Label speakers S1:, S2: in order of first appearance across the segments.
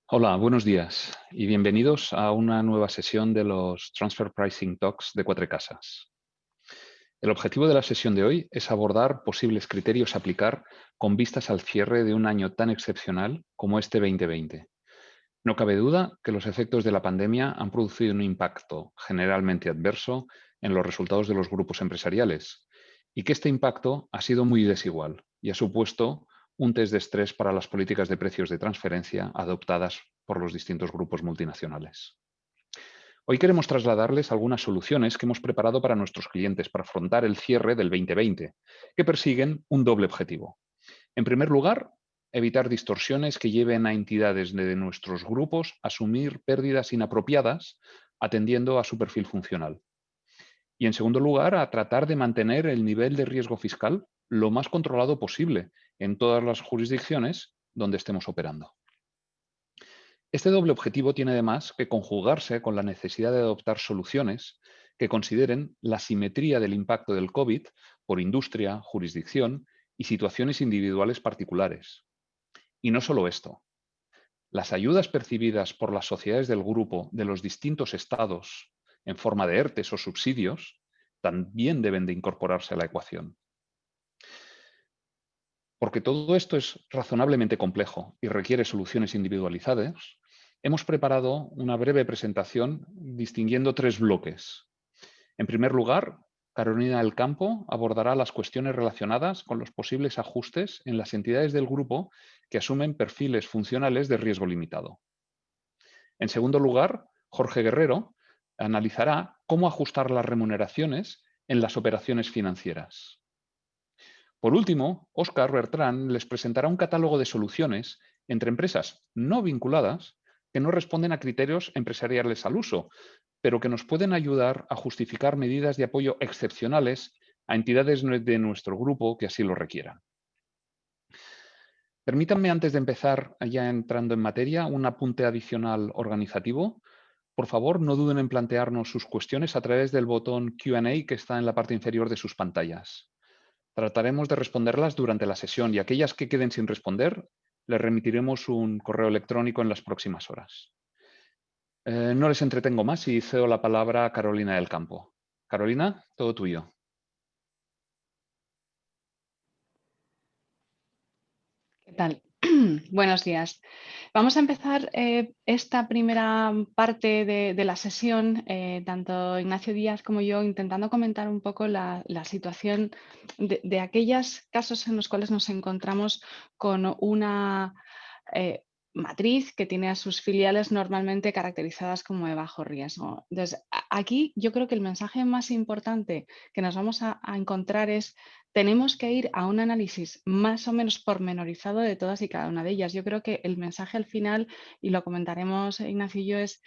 S1: Hola, buenos días y bienvenidos a una nueva sesión de los Transfer Pricing Talks de Cuatro Casas. El objetivo de la sesión de hoy es abordar posibles criterios a aplicar con vistas al cierre de un año tan excepcional como este 2020. No cabe duda que los efectos de la pandemia han producido un impacto generalmente adverso en los resultados de los grupos empresariales y que este impacto ha sido muy desigual y ha supuesto un test de estrés para las políticas de precios de transferencia adoptadas por los distintos grupos multinacionales. Hoy queremos trasladarles algunas soluciones que hemos preparado para nuestros clientes para afrontar el cierre del 2020, que persiguen un doble objetivo. En primer lugar, evitar distorsiones que lleven a entidades de nuestros grupos a asumir pérdidas inapropiadas atendiendo a su perfil funcional. Y en segundo lugar, a tratar de mantener el nivel de riesgo fiscal lo más controlado posible en todas las jurisdicciones donde estemos operando. Este doble objetivo tiene además que conjugarse con la necesidad de adoptar soluciones que consideren la simetría del impacto del COVID por industria, jurisdicción y situaciones individuales particulares. Y no solo esto, las ayudas percibidas por las sociedades del grupo de los distintos estados en forma de ERTES o subsidios también deben de incorporarse a la ecuación. Porque todo esto es razonablemente complejo y requiere soluciones individualizadas, hemos preparado una breve presentación distinguiendo tres bloques. En primer lugar, Carolina del Campo abordará las cuestiones relacionadas con los posibles ajustes en las entidades del grupo que asumen perfiles funcionales de riesgo limitado. En segundo lugar, Jorge Guerrero analizará cómo ajustar las remuneraciones en las operaciones financieras. Por último, Óscar Bertrán les presentará un catálogo de soluciones entre empresas no vinculadas que no responden a criterios empresariales al uso, pero que nos pueden ayudar a justificar medidas de apoyo excepcionales a entidades de nuestro grupo que así lo requieran. Permítanme, antes de empezar, ya entrando en materia, un apunte adicional organizativo. Por favor, no duden en plantearnos sus cuestiones a través del botón Q&A que está en la parte inferior de sus pantallas. Trataremos de responderlas durante la sesión y aquellas que queden sin responder, les remitiremos un correo electrónico en las próximas horas. No les entretengo más y cedo la palabra a Carolina del Campo. Carolina, todo tuyo.
S2: ¿Qué tal? Buenos días. Vamos a empezar esta primera parte de la sesión, tanto Ignacio Díaz como yo, intentando comentar un poco la situación de aquellos casos en los cuales nos encontramos con una matriz que tiene a sus filiales normalmente caracterizadas como de bajo riesgo. Entonces, aquí yo creo que el mensaje más importante que nos vamos a encontrar es: tenemos que ir a un análisis más o menos pormenorizado de todas y cada una de ellas. Yo creo que el mensaje al final, y lo comentaremos Ignacio y yo, es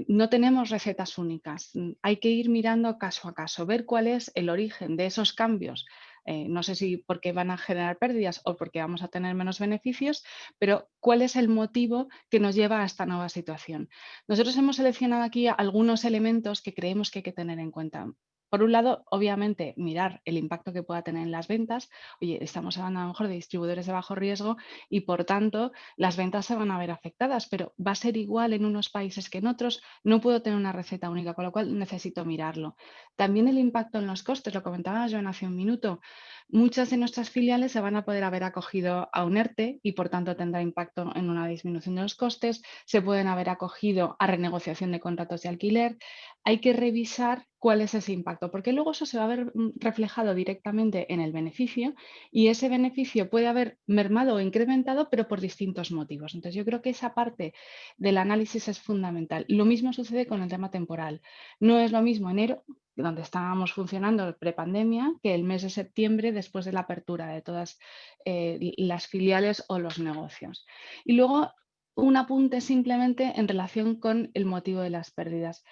S2: no tenemos recetas únicas. Hay que ir mirando caso a caso, ver cuál es el origen de esos cambios. No sé si porque van a generar pérdidas o porque vamos a tener menos beneficios, pero cuál es el motivo que nos lleva a esta nueva situación. Nosotros hemos seleccionado aquí algunos elementos que creemos que hay que tener en cuenta. Por un lado, obviamente, mirar el impacto que pueda tener en las ventas. Oye, estamos hablando a lo mejor de distribuidores de bajo riesgo y, por tanto, las ventas se van a ver afectadas, pero va a ser igual en unos países que en otros. No puedo tener una receta única, con lo cual necesito mirarlo. También el impacto en los costes, lo comentaba yo hace un minuto. Muchas de nuestras filiales se van a poder haber acogido a un ERTE y, por tanto, tendrá impacto en una disminución de los costes. Se pueden haber acogido a renegociación de contratos de alquiler. Hay que revisar cuál es ese impacto, porque luego eso se va a ver reflejado directamente en el beneficio y ese beneficio puede haber mermado o incrementado, pero por distintos motivos. Entonces, yo creo que esa parte del análisis es fundamental. Lo mismo sucede con el tema temporal. No es lo mismo enero, donde estábamos funcionando prepandemia, que el mes de septiembre después de la apertura de todas las filiales o los negocios. Y luego, un apunte simplemente en relación con el motivo de las pérdidas.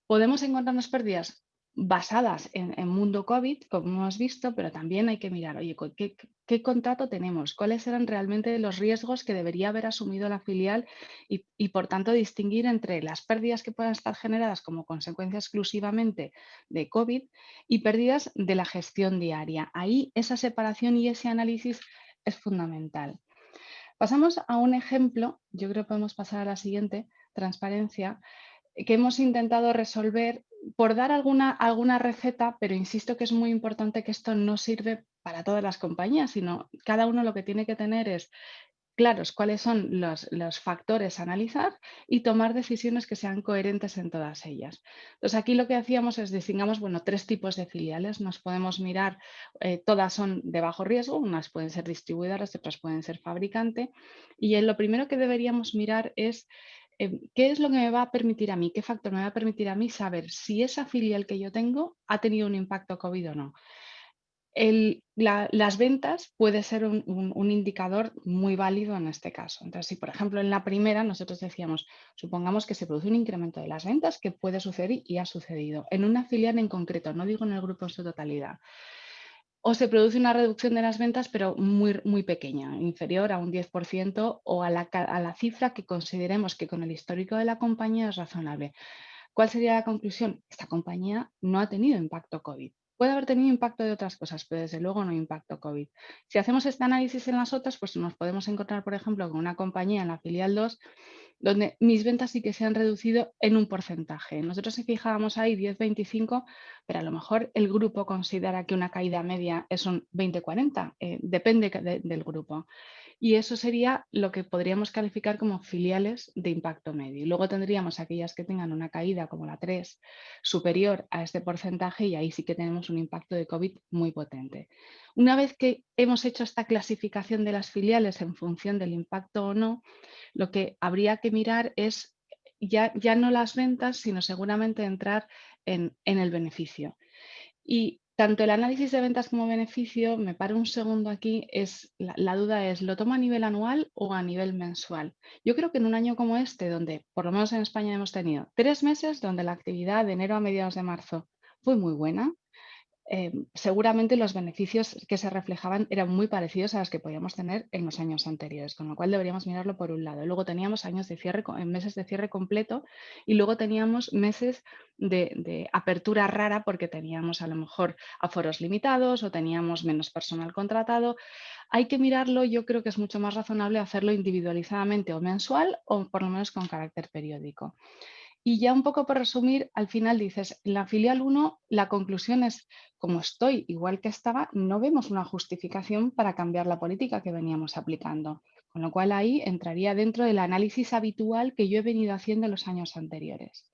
S2: Podemos encontrarnos pérdidas basadas en mundo COVID, como hemos visto, pero también hay que mirar, oye, ¿qué contrato tenemos? ¿Cuáles eran realmente los riesgos que debería haber asumido la filial? Y, por tanto, distinguir entre las pérdidas que puedan estar generadas como consecuencia exclusivamente de COVID y pérdidas de la gestión diaria. Ahí esa separación y ese análisis es fundamental. Pasamos a un ejemplo, yo creo que podemos pasar a la siguiente, transparencia, que hemos intentado resolver por dar alguna receta, pero insisto que es muy importante que esto no sirve para todas las compañías, sino cada uno lo que tiene que tener es claros cuáles son los factores a analizar y tomar decisiones que sean coherentes en todas ellas. Entonces, aquí lo que hacíamos es distingamos, bueno, tres tipos de filiales. Nos podemos mirar, todas son de bajo riesgo, unas pueden ser distribuidoras, otras pueden ser fabricante. Y lo primero que deberíamos mirar es qué es lo que me va a permitir a mí, qué factor me va a permitir a mí saber si esa filial que yo tengo ha tenido un impacto COVID o no. Las ventas puede ser un indicador muy válido en este caso. Entonces, si por ejemplo en la primera nosotros decíamos, supongamos que se produce un incremento de las ventas, que puede suceder y ha sucedido en una filial en concreto, no digo en el grupo en su totalidad. O se produce una reducción de las ventas, pero muy, muy pequeña, inferior a un 10% o a la cifra que consideremos que con el histórico de la compañía es razonable. ¿Cuál sería la conclusión? Esta compañía no ha tenido impacto COVID. Puede haber tenido impacto de otras cosas, pero desde luego no impacto COVID. Si hacemos este análisis en las otras, pues nos podemos encontrar, por ejemplo, con una compañía en la filial 2, donde mis ventas sí que se han reducido en un porcentaje. Nosotros si fijábamos ahí 10-25, pero a lo mejor el grupo considera que una caída media es un 20-40, depende del grupo. Y eso sería lo que podríamos calificar como filiales de impacto medio. Y luego tendríamos aquellas que tengan una caída como la 3 superior a este porcentaje y ahí sí que tenemos un impacto de COVID muy potente. Una vez que hemos hecho esta clasificación de las filiales en función del impacto o no, lo que habría que mirar es ya no las ventas, sino seguramente entrar en el beneficio. Y tanto el análisis de ventas como beneficio, me paro un segundo aquí, la duda es, ¿lo tomo a nivel anual o a nivel mensual? Yo creo que en un año como este, donde por lo menos en España hemos tenido 3 meses donde la actividad de enero a mediados de marzo fue muy buena, seguramente los beneficios que se reflejaban eran muy parecidos a los que podíamos tener en los años anteriores, con lo cual deberíamos mirarlo por un lado. Luego teníamos años de cierre, meses de cierre completo y luego teníamos meses de apertura rara porque teníamos a lo mejor aforos limitados o teníamos menos personal contratado. Hay que mirarlo, yo creo que es mucho más razonable hacerlo individualizadamente o mensual o por lo menos con carácter periódico. Y ya un poco por resumir, al final dices, en la filial 1, la conclusión es, como estoy igual que estaba, no vemos una justificación para cambiar la política que veníamos aplicando. Con lo cual ahí entraría dentro del análisis habitual que yo he venido haciendo en los años anteriores.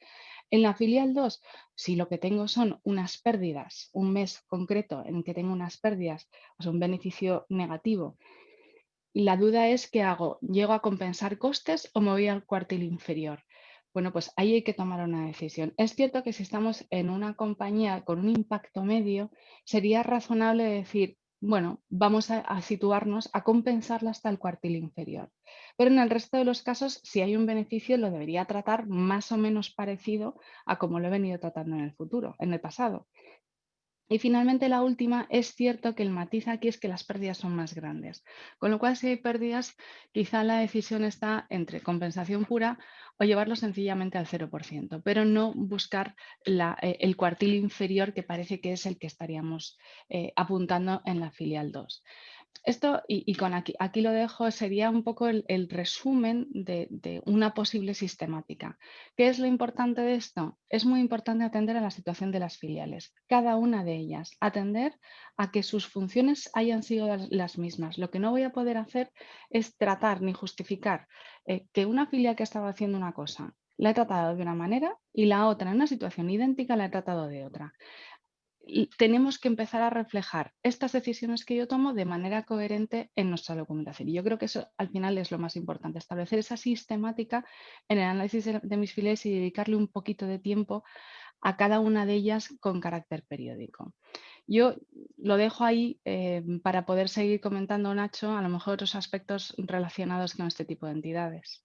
S2: En la filial 2, si lo que tengo son unas pérdidas, un mes concreto en que tengo unas pérdidas, o sea, un beneficio negativo, la duda es, ¿qué hago? ¿Llego a compensar costes o me voy al cuartil inferior? Bueno, pues ahí hay que tomar una decisión. Es cierto que si estamos en una compañía con un impacto medio, sería razonable decir, bueno, vamos a situarnos a compensarla hasta el cuartil inferior. Pero en el resto de los casos, si hay un beneficio, lo debería tratar más o menos parecido a como lo he venido tratando en el futuro, en el pasado. Y finalmente la última, es cierto que el matiz aquí es que las pérdidas son más grandes. Con lo cual, si hay pérdidas, quizá la decisión está entre compensación pura o llevarlo sencillamente al 0%, pero no buscar el cuartil inferior que parece que es el que estaríamos apuntando en la filial 2. Esto, y con aquí lo dejo, sería un poco el resumen de una posible sistemática. ¿Qué es lo importante de esto? Es muy importante atender a la situación de las filiales, cada una de ellas, atender a que sus funciones hayan sido las mismas. Lo que no voy a poder hacer es tratar ni justificar que una filial que estaba haciendo una cosa la he tratado de una manera y la otra en una situación idéntica la he tratado de otra. Y tenemos que empezar a reflejar estas decisiones que yo tomo de manera coherente en nuestra documentación. Y yo creo que eso al final es lo más importante, establecer esa sistemática en el análisis de mis filiales y dedicarle un poquito de tiempo a cada una de ellas con carácter periódico. Yo lo dejo ahí para poder seguir comentando, Nacho, a lo mejor otros aspectos relacionados con este tipo de entidades.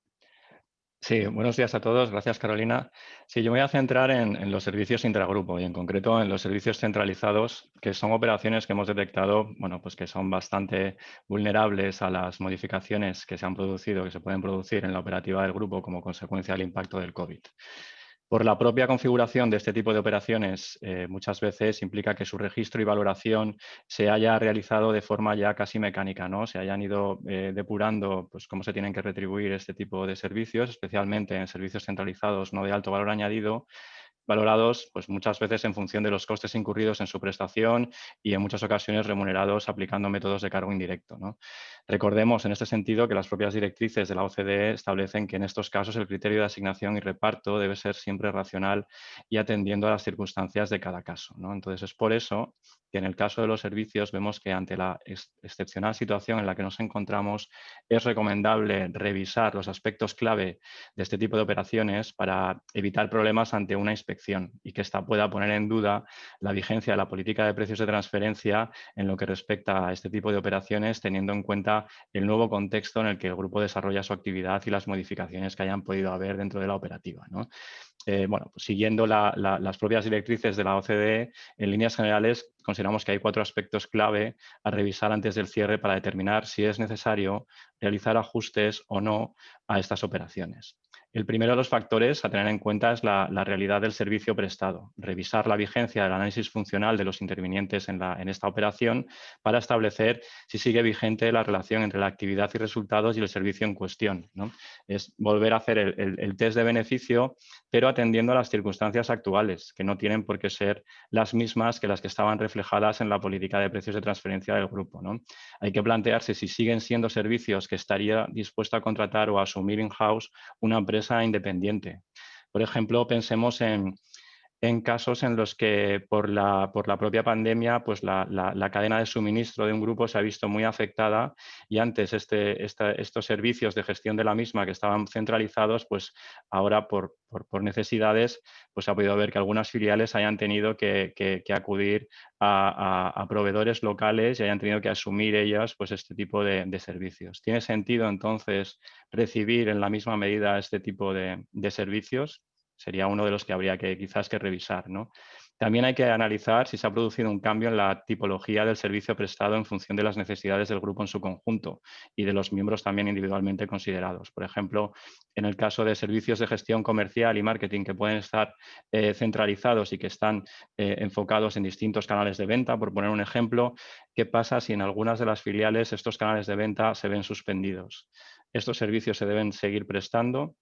S3: Sí, buenos días a todos. Gracias, Carolina. Sí, yo me voy a centrar en los servicios intragrupo y en concreto en los servicios centralizados, que son operaciones que hemos detectado, bueno, pues que son bastante vulnerables a las modificaciones que se han producido, que se pueden producir en la operativa del grupo como consecuencia del impacto del COVID. Por la propia configuración de este tipo de operaciones, muchas veces implica que su registro y valoración se haya realizado de forma ya casi mecánica, ¿no? Se hayan ido depurando pues, cómo se tienen que retribuir este tipo de servicios, especialmente en servicios centralizados no de alto valor añadido, valorados pues, muchas veces en función de los costes incurridos en su prestación y en muchas ocasiones remunerados aplicando métodos de cargo indirecto, ¿no? Recordemos en este sentido que las propias directrices de la OCDE establecen que en estos casos el criterio de asignación y reparto debe ser siempre racional y atendiendo a las circunstancias de cada caso, ¿no? Entonces es por eso que en el caso de los servicios vemos que ante la excepcional situación en la que nos encontramos es recomendable revisar los aspectos clave de este tipo de operaciones para evitar problemas ante una inspección y que ésta pueda poner en duda la vigencia de la política de precios de transferencia en lo que respecta a este tipo de operaciones, teniendo en cuenta el nuevo contexto en el que el grupo desarrolla su actividad y las modificaciones que hayan podido haber dentro de la operativa, ¿no? Bueno, pues siguiendo las propias directrices de la OCDE, en líneas generales consideramos que hay 4 aspectos clave a revisar antes del cierre para determinar si es necesario realizar ajustes o no a estas operaciones. El primero de los factores a tener en cuenta es la realidad del servicio prestado. Revisar la vigencia del análisis funcional de los intervinientes en esta operación para establecer si sigue vigente la relación entre la actividad y resultados y el servicio en cuestión, ¿no? Es volver a hacer el test de beneficio, pero atendiendo a las circunstancias actuales, que no tienen por qué ser las mismas que las que estaban reflejadas en la política de precios de transferencia del grupo, ¿no? Hay que plantearse si siguen siendo servicios que estaría dispuesto a contratar o a asumir in-house una empresa independiente. Por ejemplo, pensemos en casos en los que por la propia pandemia pues la cadena de suministro de un grupo se ha visto muy afectada y antes estos servicios de gestión de la misma que estaban centralizados, pues ahora por necesidades pues ha podido ver que algunas filiales hayan tenido que acudir a proveedores locales y hayan tenido que asumir ellas pues este tipo de servicios. ¿Tiene sentido entonces recibir en la misma medida este tipo de servicios? Sería uno de los que habría que quizás que revisar, ¿no? También hay que analizar si se ha producido un cambio en la tipología del servicio prestado en función de las necesidades del grupo en su conjunto y de los miembros también individualmente considerados. Por ejemplo, en el caso de servicios de gestión comercial y marketing que pueden estar centralizados y que están enfocados en distintos canales de venta, por poner un ejemplo, ¿qué pasa si en algunas de las filiales estos canales de venta se ven suspendidos? Estos servicios se deben seguir prestando.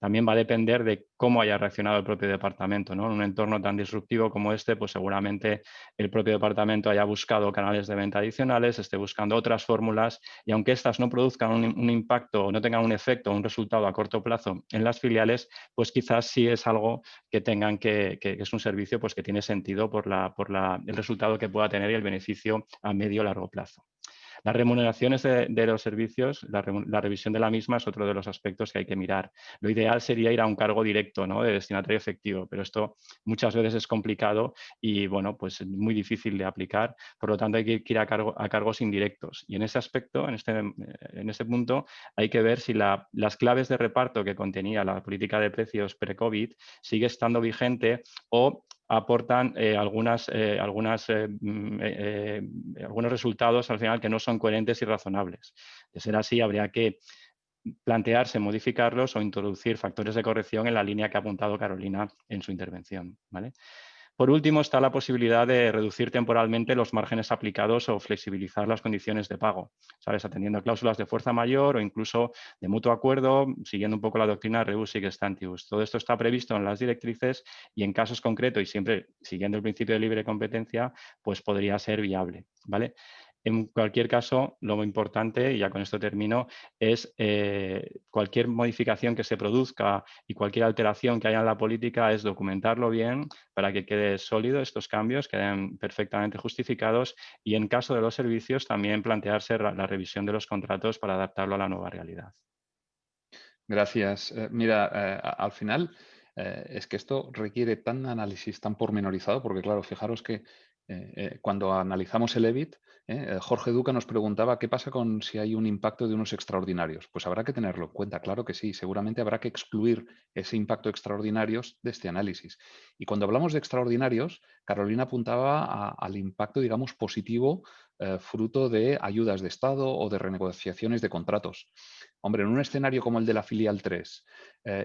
S3: También va a depender de cómo haya reaccionado el propio departamento, ¿no? En un entorno tan disruptivo como este, pues seguramente el propio departamento haya buscado canales de venta adicionales, esté buscando otras fórmulas y aunque estas no produzcan un impacto o no tengan un efecto o un resultado a corto plazo en las filiales, pues quizás sí es algo que tengan que es un servicio pues que tiene sentido por el resultado que pueda tener y el beneficio a medio o largo plazo. Las remuneraciones de los servicios, la revisión de la misma es otro de los aspectos que hay que mirar. Lo ideal sería ir a un cargo directo, ¿no? De destinatario efectivo, pero esto muchas veces es complicado y bueno, pues muy difícil de aplicar. Por lo tanto, hay que ir a cargos indirectos. Y en ese aspecto, en este punto, hay que ver si las claves de reparto que contenía la política de precios pre-COVID sigue estando vigente o aportan algunos resultados al final que no son coherentes y razonables. De ser así, habría que plantearse modificarlos o introducir factores de corrección en la línea que ha apuntado Carolina en su intervención, ¿vale? Por último, está la posibilidad de reducir temporalmente los márgenes aplicados o flexibilizar las condiciones de pago, ¿sabes? Atendiendo a cláusulas de fuerza mayor o incluso de mutuo acuerdo, siguiendo un poco la doctrina Rebus sic stantibus. Todo esto está previsto en las directrices y en casos concretos y siempre siguiendo el principio de libre competencia, pues podría ser viable, ¿vale? En cualquier caso, lo importante, y ya con esto termino, es cualquier modificación que se produzca y cualquier alteración que haya en la política es documentarlo bien para que quede sólido estos cambios, queden perfectamente justificados y en caso de los servicios también plantearse la revisión de los contratos para adaptarlo a la nueva realidad.
S1: Gracias. Mira, al final es que esto requiere tan análisis tan pormenorizado, porque claro, fijaros que cuando analizamos el EBIT, Jorge Duca nos preguntaba qué pasa con si hay un impacto de unos extraordinarios. Pues habrá que tenerlo en cuenta, claro que sí. Seguramente habrá que excluir ese impacto extraordinarios de este análisis. Y cuando hablamos de extraordinarios, Carolina apuntaba al impacto, digamos, positivo fruto de ayudas de Estado o de renegociaciones de contratos. Hombre, en un escenario como el de la filial 3,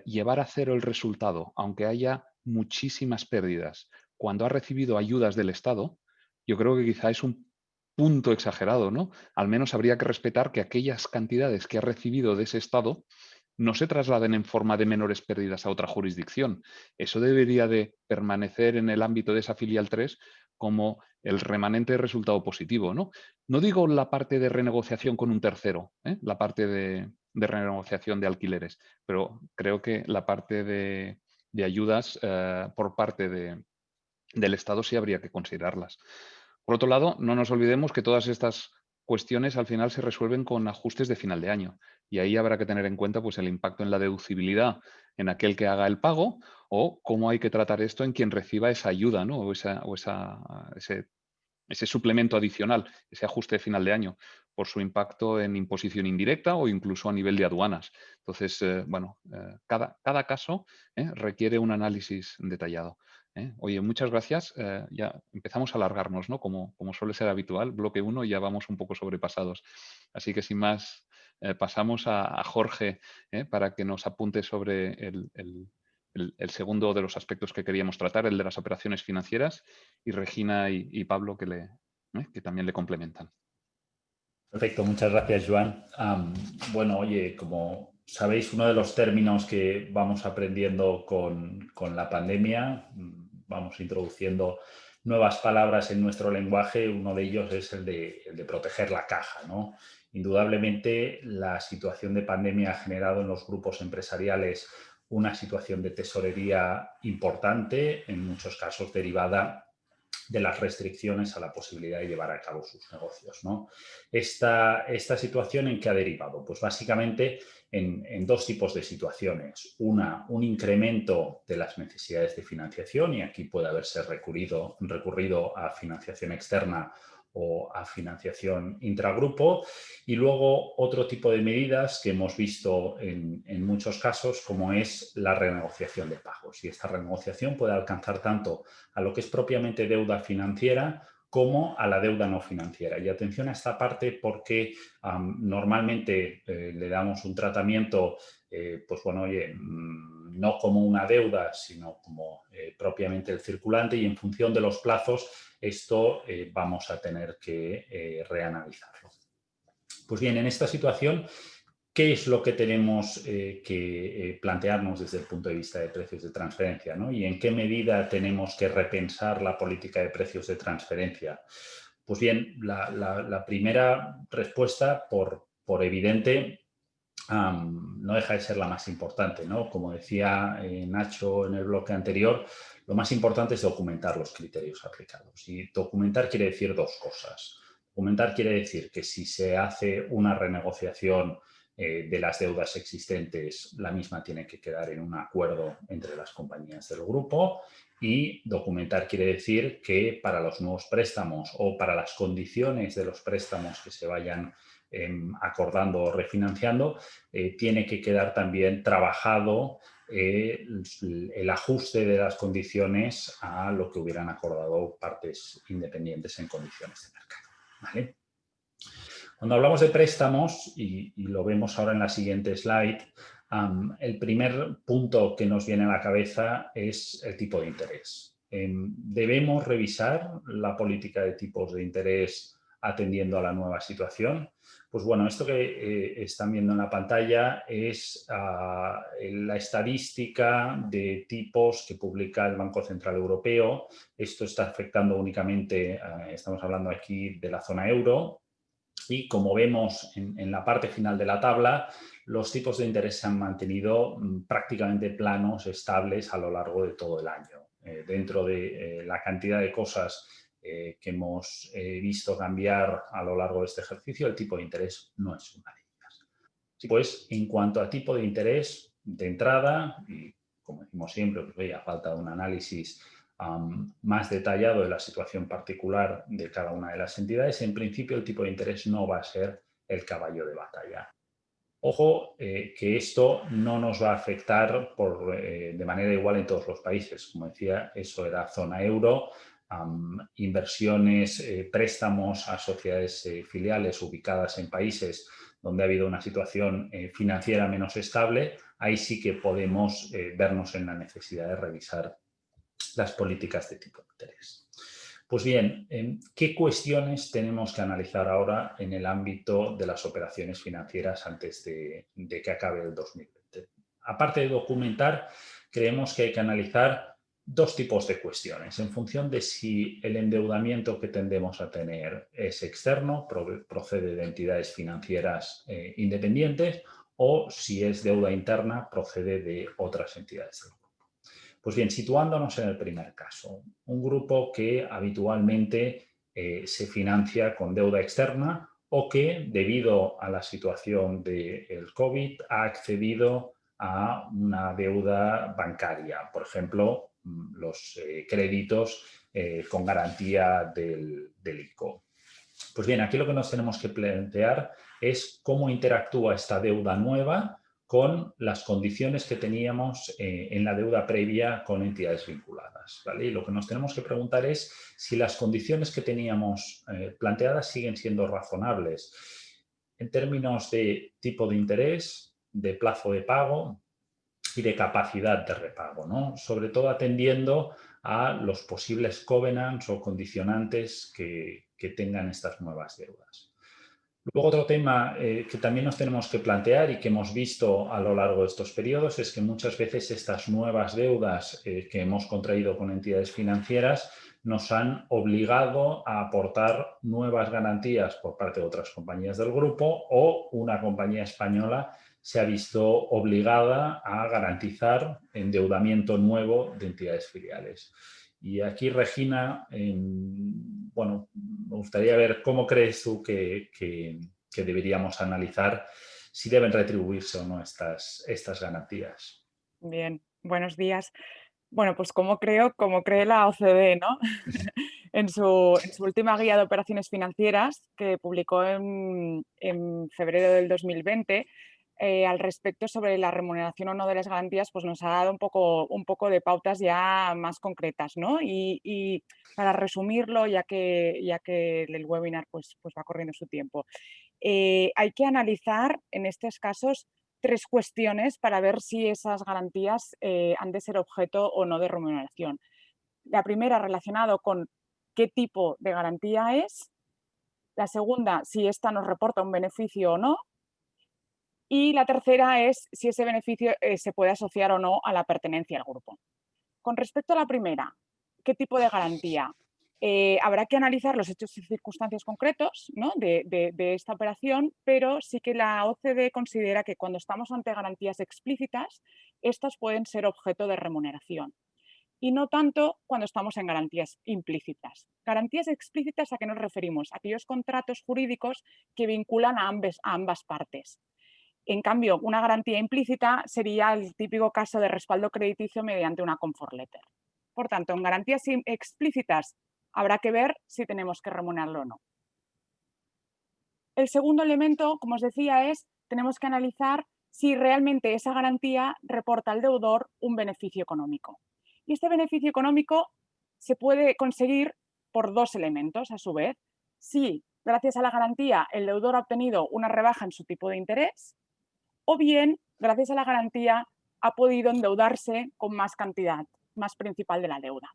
S1: llevar a cero el resultado, aunque haya muchísimas pérdidas, cuando ha recibido ayudas del Estado, yo creo que quizá es un punto exagerado, ¿no? Al menos habría que respetar que aquellas cantidades que ha recibido de ese Estado no se trasladen en forma de menores pérdidas a otra jurisdicción. Eso debería de permanecer en el ámbito de esa filial 3 como el remanente de resultado positivo, ¿no? No digo la parte de renegociación con un tercero, la parte de renegociación de alquileres, pero creo que la parte de ayudas por parte del Estado sí habría que considerarlas. Por otro lado, no nos olvidemos que todas estas cuestiones al final se resuelven con ajustes de final de año y ahí habrá que tener en cuenta pues, el impacto en la deducibilidad en aquel que haga el pago o cómo hay que tratar esto en quien reciba esa ayuda, ¿no? Ese suplemento adicional, ese ajuste de final de año, por su impacto en imposición indirecta o incluso a nivel de aduanas. Entonces, cada caso requiere un análisis detallado. Oye, muchas gracias. Ya empezamos a alargarnos, ¿no? Como suele ser habitual, bloque 1 y ya vamos un poco sobrepasados. Así que sin más, pasamos a Jorge para que nos apunte sobre el segundo de los aspectos que queríamos tratar, el de las operaciones financieras, y Regina y Pablo que también le complementan.
S4: Perfecto, muchas gracias, Joan. Bueno, oye, como sabéis, uno de los términos que vamos aprendiendo con la pandemia, vamos introduciendo nuevas palabras en nuestro lenguaje, uno de ellos es el de proteger la caja, ¿no? Indudablemente, la situación de pandemia ha generado en los grupos empresariales una situación de tesorería importante, en muchos casos derivada de las restricciones a la posibilidad de llevar a cabo sus negocios, ¿no? Esta situación, ¿en qué ha derivado? Pues básicamente en dos tipos de situaciones. Un incremento de las necesidades de financiación, y aquí puede haberse recurrido a financiación externa o a financiación intragrupo, y luego otro tipo de medidas que hemos visto en muchos casos, como es la renegociación de pagos. Y esta renegociación puede alcanzar tanto a lo que es propiamente deuda financiera como a la deuda no financiera. Y atención a esta parte porque normalmente le damos un tratamiento, pues bueno, oye, no como una deuda, sino como propiamente el circulante, y en función de los plazos esto vamos a tener que reanalizarlo. Pues bien, en esta situación, ¿qué es lo que tenemos que plantearnos desde el punto de vista de precios de transferencia, ¿no? ¿Y en qué medida tenemos que repensar la política de precios de transferencia? Pues bien, la primera respuesta, por evidente, no deja de ser la más importante, ¿no? Como decía Nacho en el bloque anterior, lo más importante es documentar los criterios aplicados. Y documentar quiere decir dos cosas. Documentar quiere decir que si se hace una renegociación de las deudas existentes, la misma tiene que quedar en un acuerdo entre las compañías del grupo, y documentar quiere decir que para los nuevos préstamos o para las condiciones de los préstamos que se vayan acordando o refinanciando, tiene que quedar también trabajado el ajuste de las condiciones a lo que hubieran acordado partes independientes en condiciones de mercado, ¿vale? Cuando hablamos de préstamos, y lo vemos ahora en la siguiente slide, el primer punto que nos viene a la cabeza es el tipo de interés. Debemos revisar la política de tipos de interés atendiendo a la nueva situación. Pues bueno, esto que están viendo en la pantalla es la estadística de tipos que publica el Banco Central Europeo. Esto está afectando únicamente, estamos hablando aquí de la zona euro, y como vemos en la parte final de la tabla, los tipos de interés se han mantenido prácticamente planos, estables a lo largo de todo el año. Dentro de la cantidad de cosas que hemos visto cambiar a lo largo de este ejercicio, el tipo de interés no es una de ellas. Pues en cuanto a tipo de interés de entrada, y como decimos siempre, pues ya falta un análisis más detallado de la situación particular de cada una de las entidades, en principio el tipo de interés no va a ser el caballo de batalla. Ojo, que esto no nos va a afectar de manera igual en todos los países. Como decía, eso era zona euro. inversiones, préstamos a sociedades filiales ubicadas en países donde ha habido una situación financiera menos estable, ahí sí que podemos vernos en la necesidad de revisar las políticas de tipo de interés. Pues bien, ¿qué cuestiones tenemos que analizar ahora en el ámbito de las operaciones financieras antes de que acabe el 2020? Aparte de documentar, creemos que hay que analizar dos tipos de cuestiones en función de si el endeudamiento que tendemos a tener es externo, procede de entidades financieras independientes, o si es deuda interna, procede de otras entidades del grupo. Pues bien, situándonos en el primer caso, un grupo que habitualmente se financia con deuda externa o que, debido a la situación del COVID, ha accedido a una deuda bancaria, por ejemplo, los créditos con garantía del ICO. Pues bien, aquí lo que nos tenemos que plantear es cómo interactúa esta deuda nueva con las condiciones que teníamos en la deuda previa con entidades vinculadas, ¿vale? Y lo que nos tenemos que preguntar es si las condiciones que teníamos planteadas siguen siendo razonables en términos de tipo de interés, de plazo de pago y de capacidad de repago, ¿no? Sobre todo atendiendo a los posibles covenants o condicionantes que tengan estas nuevas deudas. Luego, otro tema que también nos tenemos que plantear y que hemos visto a lo largo de estos periodos es que muchas veces estas nuevas deudas que hemos contraído con entidades financieras nos han obligado a aportar nuevas garantías por parte de otras compañías del grupo, o una compañía española se ha visto obligada a garantizar endeudamiento nuevo de entidades filiales. Y aquí, Regina, bueno, me gustaría ver cómo crees tú que deberíamos analizar si deben retribuirse o no estas garantías.
S5: Bien, buenos días. Bueno, pues como cree la OCDE, ¿no? en su última guía de operaciones financieras que publicó en febrero del 2020, al respecto sobre la remuneración o no de las garantías, pues nos ha dado un poco de pautas ya más concretas, ¿no? Y para resumirlo, ya que el webinar pues va corriendo su tiempo, hay que analizar en estos casos 3 cuestiones para ver si esas garantías han de ser objeto o no de remuneración. La primera, relacionado con qué tipo de garantía es. La segunda, si esta nos reporta un beneficio o no. Y la tercera es si ese beneficio se puede asociar o no a la pertenencia al grupo. Con respecto a la primera, ¿qué tipo de garantía? Habrá que analizar los hechos y circunstancias concretos, ¿no? de esta operación, pero sí que la OCDE considera que cuando estamos ante garantías explícitas, estas pueden ser objeto de remuneración. Y no tanto cuando estamos en garantías implícitas. Garantías explícitas, ¿a qué nos referimos? Aquellos contratos jurídicos que vinculan a ambas partes. En cambio, una garantía implícita sería el típico caso de respaldo crediticio mediante una comfort letter. Por tanto, en garantías explícitas habrá que ver si tenemos que remunerarlo o no. El segundo elemento, como os decía, es tenemos que analizar si realmente esa garantía reporta al deudor un beneficio económico. Y este beneficio económico se puede conseguir por 2 elementos, a su vez. Si, gracias a la garantía, el deudor ha obtenido una rebaja en su tipo de interés, o bien, gracias a la garantía, ha podido endeudarse con más cantidad, más principal de la deuda.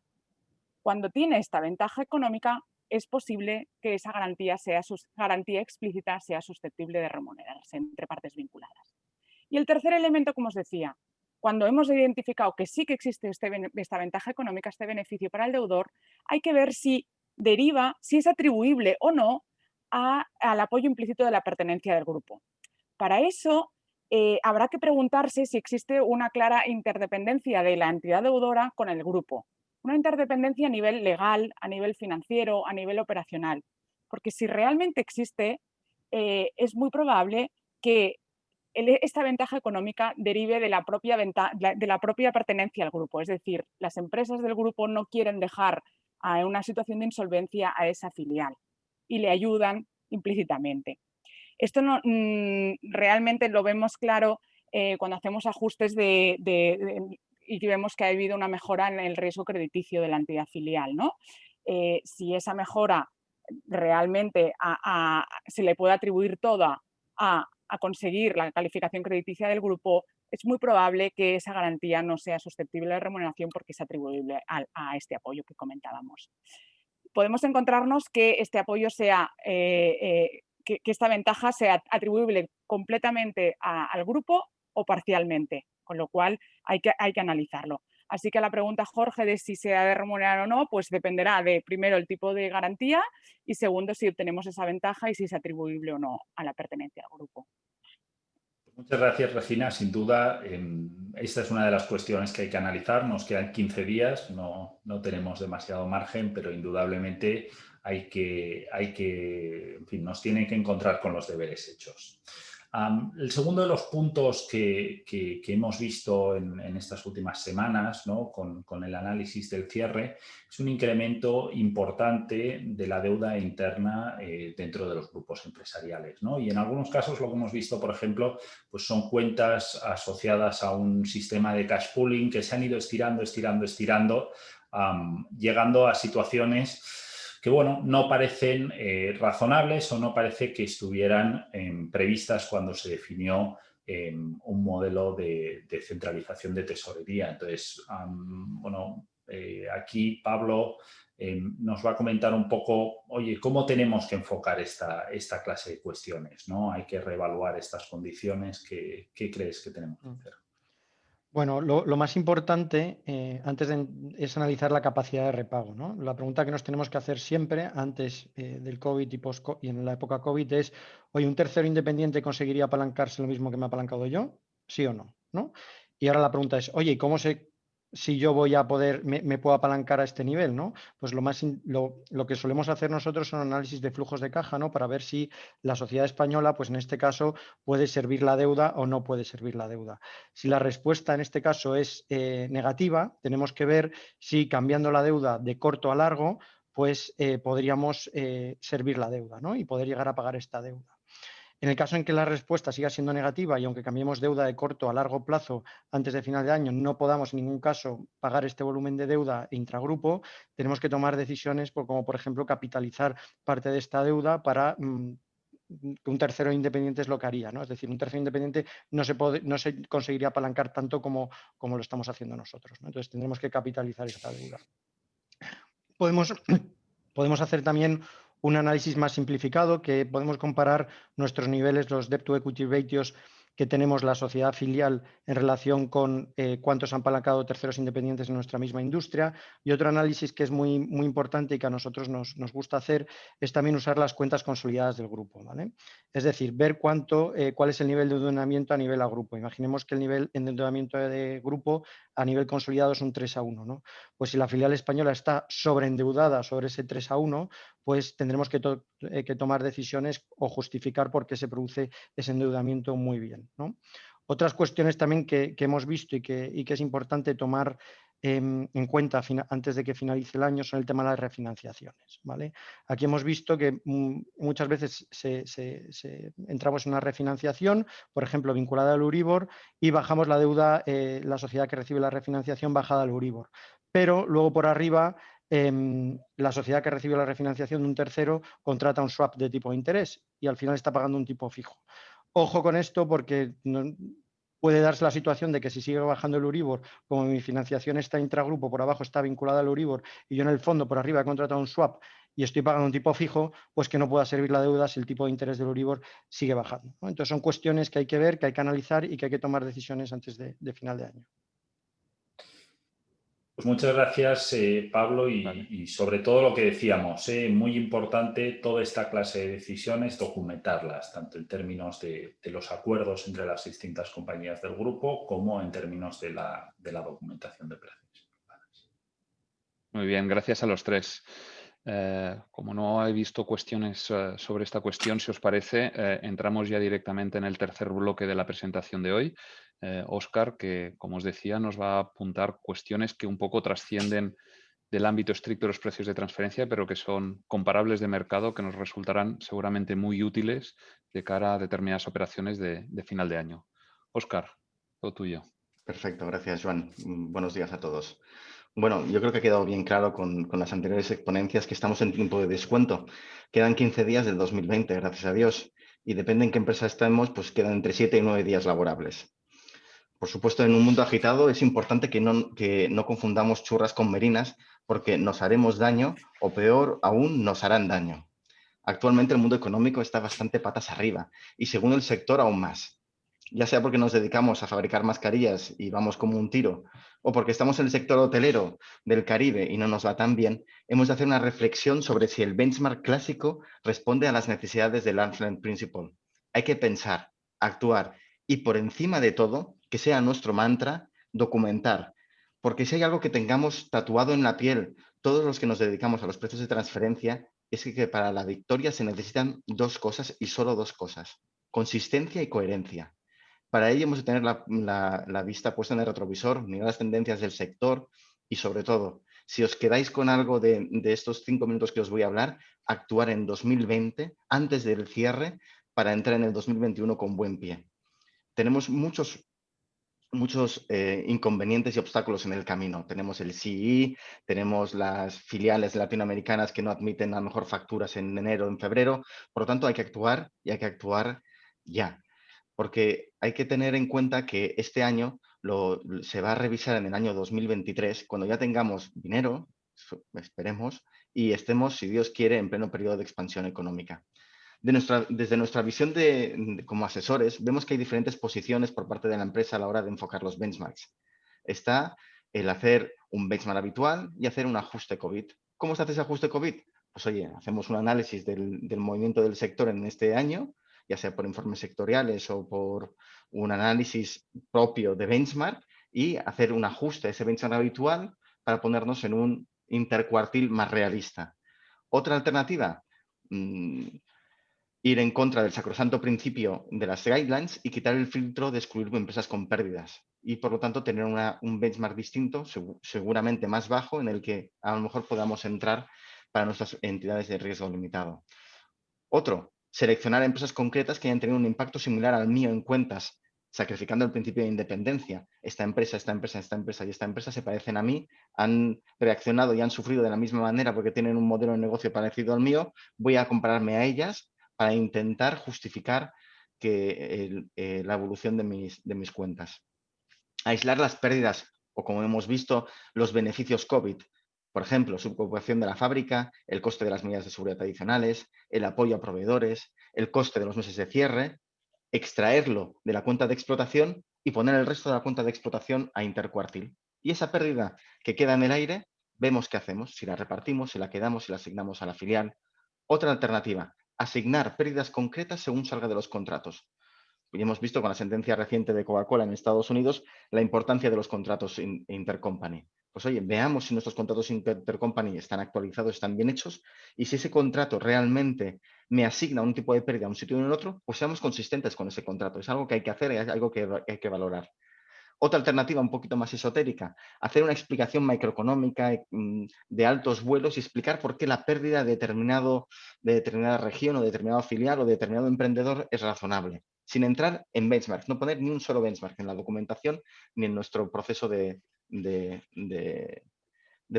S5: Cuando tiene esta ventaja económica, es posible que esa garantía explícita sea susceptible de remunerarse entre partes vinculadas. Y el tercer elemento, como os decía, cuando hemos identificado que sí que existe esta ventaja económica, este beneficio para el deudor, hay que ver si es atribuible o no al apoyo implícito de la pertenencia del grupo. Para eso, habrá que preguntarse si existe una clara interdependencia de la entidad deudora con el grupo. Una interdependencia a nivel legal, a nivel financiero, a nivel operacional. Porque si realmente existe, es muy probable que esta ventaja económica derive de la propia pertenencia al grupo. Es decir, las empresas del grupo no quieren dejar a una situación de insolvencia a esa filial y le ayudan implícitamente. Esto realmente lo vemos claro cuando hacemos ajustes y vemos que ha habido una mejora en el riesgo crediticio de la entidad filial, ¿no? si esa mejora realmente se le puede atribuir toda a conseguir la calificación crediticia del grupo, es muy probable que esa garantía no sea susceptible de remuneración porque es atribuible a este apoyo que comentábamos. Podemos encontrarnos que este apoyo sea, que esta ventaja sea atribuible completamente al grupo o parcialmente, con lo cual hay que analizarlo. Así que la pregunta, Jorge, de si se ha de remunerar o no, pues dependerá de, primero, el tipo de garantía y, segundo, si obtenemos esa ventaja y si es atribuible o no a la pertenencia al grupo.
S4: Muchas gracias, Regina. Sin duda, esta es una de las cuestiones que hay que analizar. Nos quedan 15 días, no tenemos demasiado margen, pero indudablemente hay que, en fin, nos tienen que encontrar con los deberes hechos. El segundo de los puntos que hemos visto en estas últimas semanas, ¿no? con el análisis del cierre, es un incremento importante de la deuda interna dentro de los grupos empresariales, ¿no? Y en algunos casos lo que hemos visto, por ejemplo, pues son cuentas asociadas a un sistema de cash pooling que se han ido estirando, llegando a situaciones que, bueno, no parecen razonables o no parece que estuvieran previstas cuando se definió un modelo de centralización de tesorería. Entonces, bueno, aquí Pablo nos va a comentar un poco, oye, ¿cómo tenemos que enfocar esta clase de cuestiones, ¿no? Hay que reevaluar estas condiciones. ¿Qué crees que tenemos que hacer?
S6: Bueno, lo más importante es analizar la capacidad de repago, ¿no? La pregunta que nos tenemos que hacer siempre antes del COVID y en la época COVID es, oye, ¿un tercero independiente conseguiría apalancarse lo mismo que me he apalancado yo? ¿Sí o no? ¿No? Y ahora la pregunta es, oye, ¿cómo sé si yo voy a poder, me puedo apalancar a este nivel, ¿no? Pues lo que solemos hacer nosotros son análisis de flujos de caja, ¿no? Para ver si la sociedad española, pues en este caso, puede servir la deuda o no puede servir la deuda. Si la respuesta en este caso es negativa, tenemos que ver si cambiando la deuda de corto a largo, pues podríamos servir la deuda, ¿no? Y poder llegar a pagar esta deuda. En el caso en que la respuesta siga siendo negativa y aunque cambiemos deuda de corto a largo plazo antes de final de año, no podamos en ningún caso pagar este volumen de deuda intragrupo, tenemos que tomar decisiones como, por ejemplo, capitalizar parte de esta deuda para que un tercero independiente es lo que haría, ¿no? Es decir, un tercero independiente no se conseguiría apalancar tanto como lo estamos haciendo nosotros, ¿no? Entonces tendremos que capitalizar esta deuda. Podemos hacer también un análisis más simplificado, que podemos comparar nuestros niveles, los debt to equity ratios que tenemos la sociedad filial en relación con cuántos han apalancado terceros independientes en nuestra misma industria. Y otro análisis que es muy, muy importante y que a nosotros nos gusta hacer es también usar las cuentas consolidadas del grupo, ¿vale? Es decir, ver cuál es el nivel de endeudamiento a nivel a grupo. Imaginemos que el nivel de endeudamiento de grupo a nivel consolidado es un 3:1, ¿no? Pues si la filial española está sobreendeudada sobre ese 3:1, pues tendremos que tomar decisiones o justificar por qué se produce ese endeudamiento muy bien, ¿no? Otras cuestiones también que hemos visto y que es importante tomar en cuenta antes de que finalice el año son el tema de las refinanciaciones, ¿vale? Aquí hemos visto que muchas veces entramos en una refinanciación, por ejemplo, vinculada al Euribor, y bajamos la deuda, la sociedad que recibe la refinanciación bajada al Euribor. Pero luego por arriba, la sociedad que recibe la refinanciación de un tercero contrata un swap de tipo de interés y al final está pagando un tipo fijo. Ojo con esto porque puede darse la situación de que si sigue bajando el Euribor, como mi financiación está intragrupo, por abajo está vinculada al Euribor y yo en el fondo por arriba he contratado un swap y estoy pagando un tipo fijo, pues que no pueda servir la deuda si el tipo de interés del Euribor sigue bajando, ¿no? Entonces son cuestiones que hay que ver, que hay que analizar y que hay que tomar decisiones antes de final de año.
S4: Pues muchas gracias, Pablo, y sobre todo lo que decíamos, muy importante toda esta clase de decisiones, documentarlas, tanto en términos de los acuerdos entre las distintas compañías del grupo como en términos de la documentación de precios.
S1: Muy bien, gracias a los tres. Como no he visto cuestiones sobre esta cuestión, si os parece, entramos ya directamente en el tercer bloque de la presentación de hoy. Óscar, que como os decía, nos va a apuntar cuestiones que un poco trascienden del ámbito estricto de los precios de transferencia, pero que son comparables de mercado, que nos resultarán seguramente muy útiles de cara a determinadas operaciones de final de año. Óscar, todo tuyo.
S7: Perfecto, gracias, Joan. Buenos días a todos. Bueno, yo creo que ha quedado bien claro con las anteriores exponencias que estamos en tiempo de descuento. Quedan 15 días del 2020, gracias a Dios. Y depende en qué empresa estemos, pues quedan entre 7 y 9 días laborables. Por supuesto, en un mundo agitado es importante que no confundamos churras con merinas, porque nos haremos daño o peor aún, nos harán daño. Actualmente el mundo económico está bastante patas arriba y según el sector aún más. Ya sea porque nos dedicamos a fabricar mascarillas y vamos como un tiro, o porque estamos en el sector hotelero del Caribe y no nos va tan bien, hemos de hacer una reflexión sobre si el benchmark clásico responde a las necesidades del Arm's Principle. Hay que pensar, actuar y por encima de todo, que sea nuestro mantra, documentar. Porque si hay algo que tengamos tatuado en la piel todos los que nos dedicamos a los precios de transferencia, es que para la victoria se necesitan dos cosas y solo dos cosas: consistencia y coherencia. Para ello hemos de tener la vista puesta en el retrovisor, mirar las tendencias del sector y sobre todo, si os quedáis con algo de estos 5 minutos que os voy a hablar, actuar en 2020 antes del cierre para entrar en el 2021 con buen pie. Tenemos muchos inconvenientes y obstáculos en el camino. Tenemos el CE, tenemos las filiales latinoamericanas que no admiten a lo mejor facturas en enero o en febrero. Por lo tanto, hay que actuar y hay que actuar ya. Porque hay que tener en cuenta que este año se va a revisar en el año 2023, cuando ya tengamos dinero, esperemos, y estemos, si Dios quiere, en pleno periodo de expansión económica. Desde nuestra visión como asesores, vemos que hay diferentes posiciones por parte de la empresa a la hora de enfocar los benchmarks. Está el hacer un benchmark habitual y hacer un ajuste COVID. ¿Cómo se hace ese ajuste COVID? Pues oye, hacemos un análisis del movimiento del sector en este año, ya sea por informes sectoriales o por un análisis propio de benchmark, y hacer un ajuste a ese benchmark habitual para ponernos en un intercuartil más realista. Otra alternativa, ir en contra del sacrosanto principio de las guidelines y quitar el filtro de excluir empresas con pérdidas y, por lo tanto, tener un benchmark distinto, seguramente más bajo, en el que a lo mejor podamos entrar para nuestras entidades de riesgo limitado. Otro, seleccionar empresas concretas que hayan tenido un impacto similar al mío en cuentas, sacrificando el principio de independencia. Esta empresa y esta empresa se parecen a mí, han reaccionado y han sufrido de la misma manera porque tienen un modelo de negocio parecido al mío, voy a compararme a ellas para intentar justificar la evolución de mis cuentas. Aislar las pérdidas o, como hemos visto, los beneficios COVID. Por ejemplo, subocupación de la fábrica, el coste de las medidas de seguridad adicionales, el apoyo a proveedores, el coste de los meses de cierre, extraerlo de la cuenta de explotación y poner el resto de la cuenta de explotación a intercuartil. Y esa pérdida que queda en el aire, vemos qué hacemos, si la repartimos, si la quedamos, si la asignamos a la filial. Otra alternativa, asignar pérdidas concretas según salga de los contratos. Y hemos visto con la sentencia reciente de Coca-Cola en Estados Unidos la importancia de los contratos intercompany. Pues oye, veamos si nuestros contratos intercompany están actualizados, están bien hechos, y si ese contrato realmente me asigna un tipo de pérdida a un sitio y en el otro, pues seamos consistentes con ese contrato. Es algo que hay que hacer, es algo que hay que valorar. Otra alternativa un poquito más esotérica, hacer una explicación macroeconómica de altos vuelos y explicar por qué la pérdida de determinada región o determinado filial o determinado emprendedor es razonable, sin entrar en benchmarks, no poner ni un solo benchmark en la documentación ni en nuestro proceso de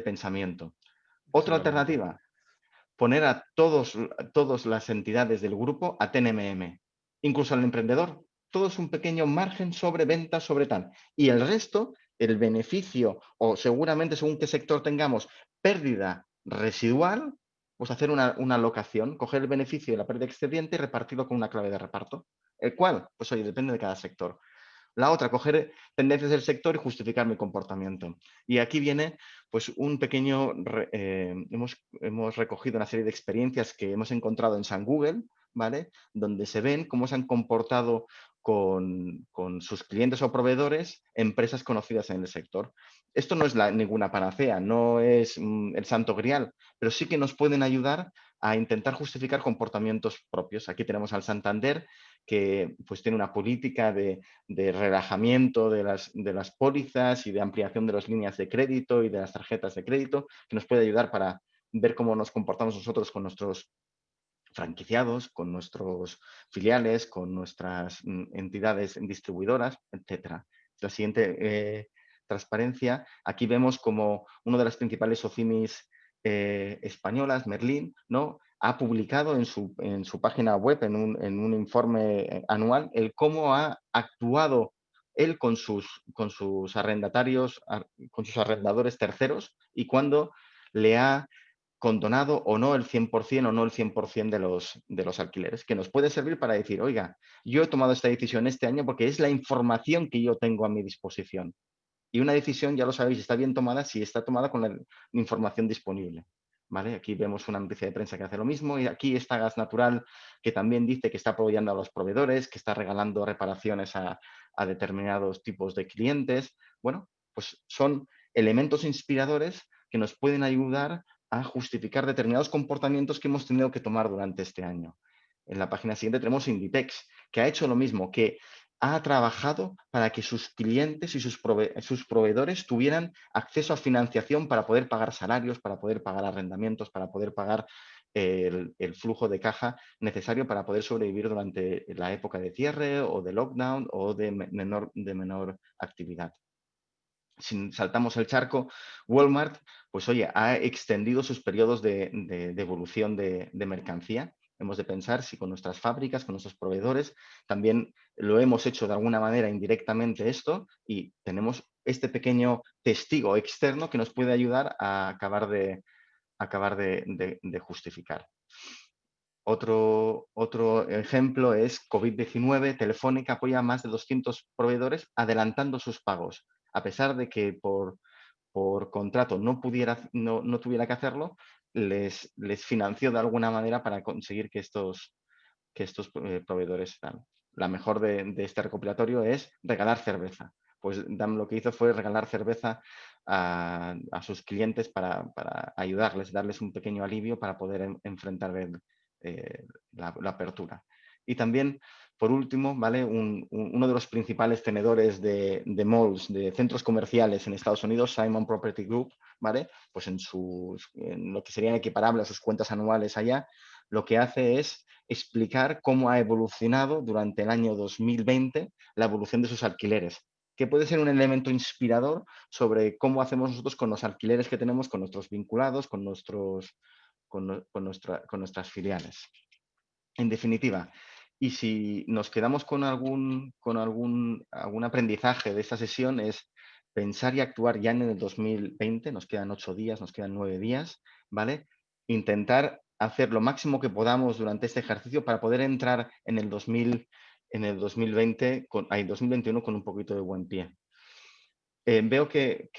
S7: pensamiento. Otra alternativa, poner a todas las entidades del grupo a TNMM, incluso al emprendedor. Todo es un pequeño margen sobre ventas, sobre tal. Y el resto, el beneficio, o seguramente según qué sector tengamos, pérdida residual, pues hacer una alocación, coger el beneficio de la pérdida excedente y repartirlo con una clave de reparto. El cual, pues oye, depende de cada sector. La otra, coger tendencias del sector y justificar mi comportamiento. Y aquí viene pues un pequeño, hemos recogido una serie de experiencias que hemos encontrado en San Google, ¿vale? Donde se ven cómo se han comportado con sus clientes o proveedores empresas conocidas en el sector. Esto no es ninguna panacea, no es el santo grial, pero sí que nos pueden ayudar a intentar justificar comportamientos propios. Aquí tenemos al Santander, que pues tiene una política de relajamiento de las pólizas y de ampliación de las líneas de crédito y de las tarjetas de crédito, que nos puede ayudar para ver cómo nos comportamos nosotros con nuestros franquiciados, con nuestros filiales, con nuestras entidades distribuidoras, etc. La siguiente transparencia, aquí vemos como una de las principales SOCIMIs españolas, Merlin, ¿no?, ha publicado en su página web, en un informe anual, el cómo ha actuado él con sus arrendatarios, con sus arrendadores terceros, y cuándo le ha condonado o no el 100% o no el 100% de los alquileres, que nos puede servir para decir, oiga, yo he tomado esta decisión este año porque es la información que yo tengo a mi disposición. Y una decisión, ya lo sabéis, está bien tomada si está tomada con la información disponible. ¿Vale? Aquí vemos una noticia de prensa que hace lo mismo, y aquí está Gas Natural, que también dice que está apoyando a los proveedores, que está regalando reparaciones a determinados tipos de clientes. Bueno, pues son elementos inspiradores que nos pueden ayudar a justificar determinados comportamientos que hemos tenido que tomar durante este año. En la página siguiente tenemos Inditex, que ha hecho lo mismo, que ha trabajado para que sus clientes y sus proveedores tuvieran acceso a financiación para poder pagar salarios, para poder pagar arrendamientos, para poder pagar el flujo de caja necesario para poder sobrevivir durante la época de cierre o de lockdown o de menor actividad. Si saltamos el charco, Walmart, pues oye, ha extendido sus periodos de devolución de mercancía. Hemos de pensar si con nuestras fábricas, con nuestros proveedores, también lo hemos hecho de alguna manera indirectamente esto, y tenemos este pequeño testigo externo que nos puede ayudar a acabar de justificar. Otro ejemplo es COVID-19. Telefónica apoya a más de 200 proveedores adelantando sus pagos. A pesar de que por contrato no tuviera que hacerlo, les financió de alguna manera para conseguir que estos proveedores dan. La mejor de este recopilatorio es regalar cerveza. Pues DAM lo que hizo fue regalar cerveza a sus clientes para ayudarles, darles un pequeño alivio para poder enfrentar la apertura. Y también, por último, ¿vale?, uno de los principales tenedores de malls, de centros comerciales en Estados Unidos, Simon Property Group, ¿vale?, pues en lo que serían equiparables a sus cuentas anuales allá, lo que hace es explicar cómo ha evolucionado durante el año 2020 la evolución de sus alquileres, que puede ser un elemento inspirador sobre cómo hacemos nosotros con los alquileres que tenemos con nuestros vinculados, con nuestras filiales. En definitiva, y si nos quedamos con algún aprendizaje de esta sesión, es pensar y actuar ya en el 2020, nos quedan 8 días, nos quedan 9 días, ¿vale? Intentar hacer lo máximo que podamos durante este ejercicio para poder entrar en el 2021 con un poquito de buen pie. Veo que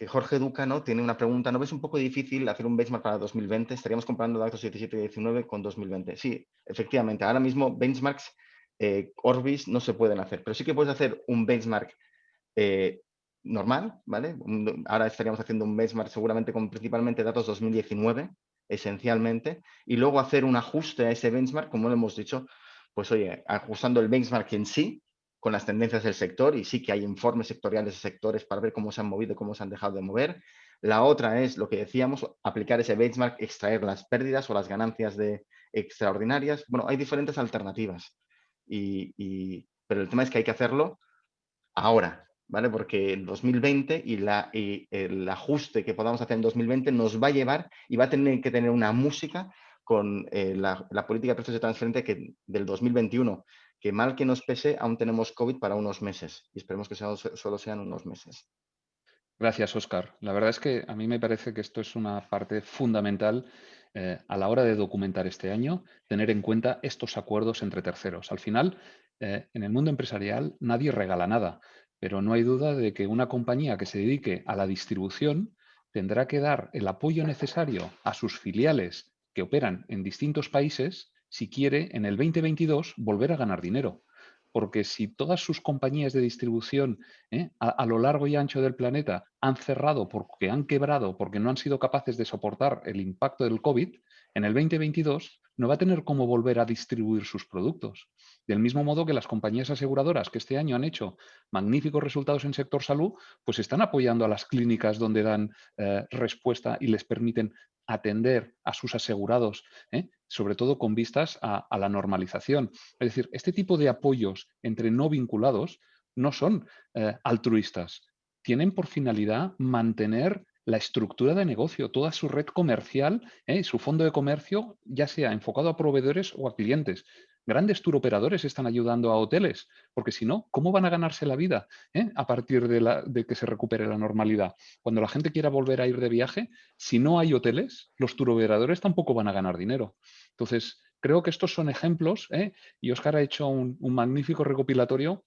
S7: Jorge Duca, ¿no?, tiene una pregunta. ¿No ves un poco difícil hacer un benchmark para 2020? Estaríamos comparando datos 17 y 19 con 2020. Sí, efectivamente. Ahora mismo benchmarks Orbis no se pueden hacer, pero sí que puedes hacer un benchmark normal, ¿vale? Ahora estaríamos haciendo un benchmark seguramente con principalmente datos 2019, esencialmente, y luego hacer un ajuste a ese benchmark, como lo hemos dicho, pues oye, ajustando el benchmark en sí, con las tendencias del sector, y sí que hay informes sectoriales de sectores para ver cómo se han movido y cómo se han dejado de mover. La otra es, lo que decíamos, aplicar ese benchmark, extraer las pérdidas o las ganancias extraordinarias. Bueno, hay diferentes alternativas, pero el tema es que hay que hacerlo ahora, ¿vale? Porque el 2020 y el ajuste que podamos hacer en 2020 nos va a llevar y va a tener que tener una música con la política de precios de transferencia del 2021, que mal que nos pese, aún tenemos COVID para unos meses, y esperemos que solo sean unos meses.
S1: Gracias, Óscar. La verdad es que a mí me parece que esto es una parte fundamental a la hora de documentar este año, tener en cuenta estos acuerdos entre terceros. Al final, en el mundo empresarial nadie regala nada, pero no hay duda de que una compañía que se dedique a la distribución tendrá que dar el apoyo necesario a sus filiales que operan en distintos países si quiere en el 2022 volver a ganar dinero. Porque si todas sus compañías de distribución a lo largo y ancho del planeta han cerrado porque han quebrado, porque no han sido capaces de soportar el impacto del COVID, en el 2022 no va a tener cómo volver a distribuir sus productos. Del mismo modo que las compañías aseguradoras que este año han hecho magníficos resultados en sector salud, pues están apoyando a las clínicas donde dan respuesta y les permiten atender a sus asegurados, sobre todo con vistas a la normalización. Es decir, este tipo de apoyos entre no vinculados no son altruistas. Tienen por finalidad mantener la estructura de negocio, toda su red comercial, su fondo de comercio, ya sea enfocado a proveedores o a clientes. Grandes turoperadores están ayudando a hoteles, porque si no, ¿cómo van a ganarse la vida a partir de que se recupere la normalidad? Cuando la gente quiera volver a ir de viaje, si no hay hoteles, los turoperadores tampoco van a ganar dinero. Entonces, creo que estos son ejemplos y Óscar ha hecho un magnífico recopilatorio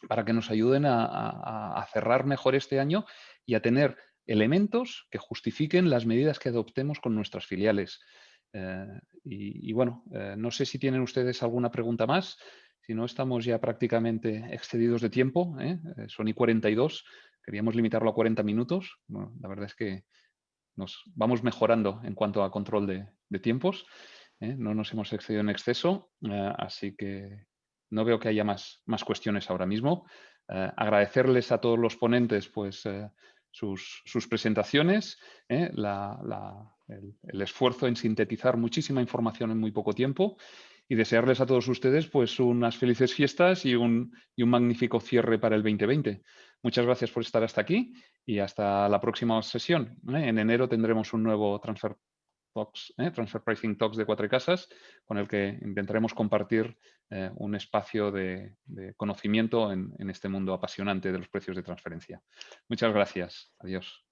S1: para que nos ayuden a cerrar mejor este año y a tener elementos que justifiquen las medidas que adoptemos con nuestras filiales. Bueno, no sé si tienen ustedes alguna pregunta más. Si no, estamos ya prácticamente excedidos de tiempo. Son y 42. Queríamos limitarlo a 40 minutos. Bueno, la verdad es que nos vamos mejorando en cuanto a control de tiempos. No nos hemos excedido en exceso, así que no veo que haya más cuestiones ahora mismo. Agradecerles a todos los ponentes pues, sus presentaciones, el esfuerzo en sintetizar muchísima información en muy poco tiempo y desearles a todos ustedes pues, unas felices fiestas y un magnífico cierre para el 2020. Muchas gracias por estar hasta aquí y hasta la próxima sesión. En enero tendremos un nuevo Transfer Pricing Talks de Cuatro Casas, con el que intentaremos compartir un espacio de conocimiento en este mundo apasionante de los precios de transferencia. Muchas gracias. Adiós.